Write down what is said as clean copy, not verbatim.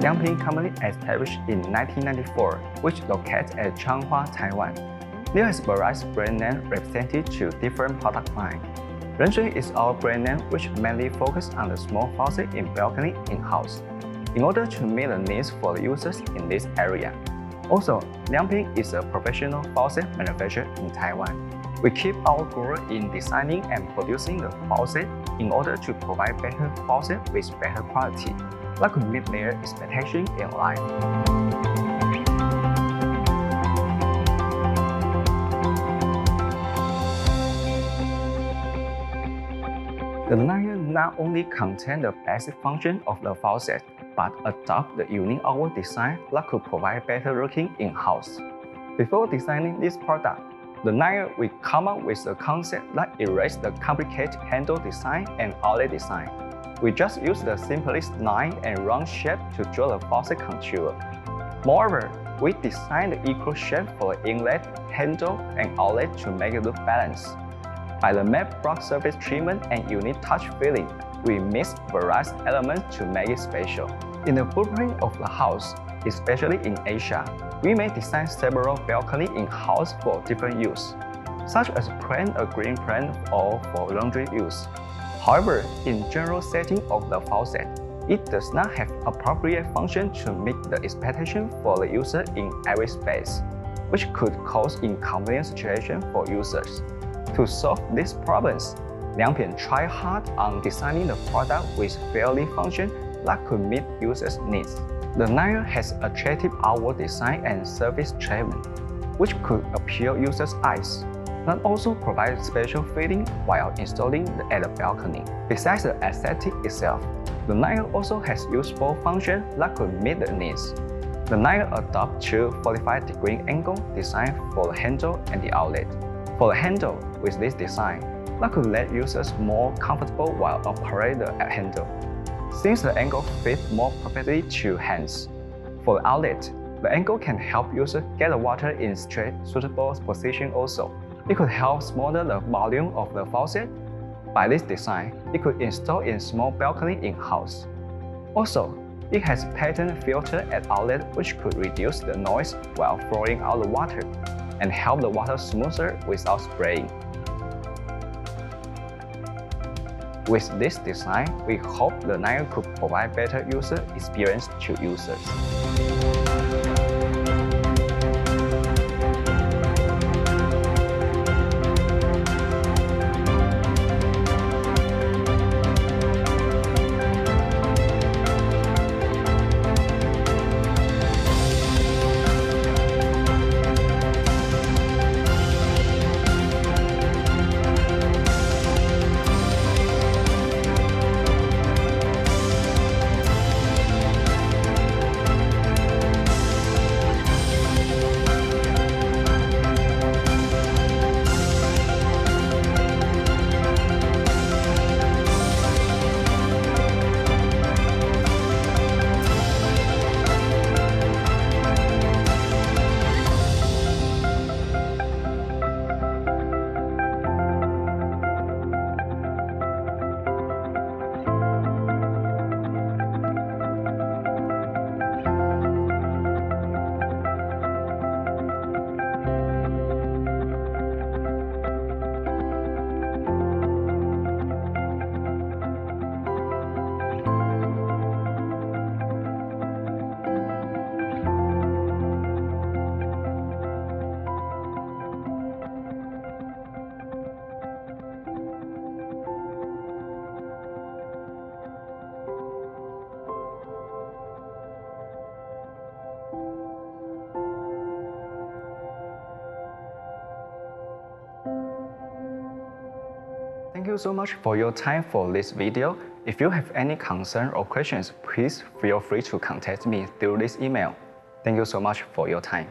良品company established in 1994, which located at Changhua, Taiwan. There is various brand names represented to different product lines. Renxun is our brand name which mainly focuses on the small faucet in balcony in-house, in order to meet the needs for the users in this area. Also,良品is a professional faucet manufacturer in Taiwan. We keep our goal in designing and producing the faucet in order to provide better faucet with better quality that could meet their expectations in life. The line not only contains the basic function of the faucet, but adopt the unique outward design that could provide better looking in-house. Before designing this product, the line will come up with a concept that erases the complicated handle design and outlet design. We just use the simplest line and round shape to draw the faucet contour. Moreover, we designed the equal shape for the inlet, handle, and outlet to make it look balanced. By the matte block surface treatment and unique touch feeling, we mix various elements to make it special. In the blueprint of the house, especially in Asia, we may design several balconies in-house for different use, such as plant a green plant or for laundry use. However, in general setting of the faucet, it does not have appropriate function to meet the expectation for the user in every space, which could cause inconvenient situation for users. To solve these problems,良品tried hard on designing the product with fairly function that could meet users' needs. The line has attractive outward design and surface treatment, which could appeal users' eyes, that also provides special feeling while installing at the balcony. Besides the aesthetic itself, the line also has useful function that could meet the needs. The line adopts two 45-degree angle design for the handle and the outlet. For the handle, with this design, that could let users more comfortable while operating the handle, since the angle fits more perfectly to hands. For the outlet, the angle can help users get the water in straight, suitable position also. It could help smaller the volume of the faucet. By this design, it could install in small balcony in-house. Also, it has patent filter at outlet which could reduce the noise while flowing out the water, and help the water smoother without spraying. With this design, we hope the line could provide better user experience to users. Thank you so much for your time for this video. If you have any concern or questions, please feel free to contact me through this email. Thank you so much for your time.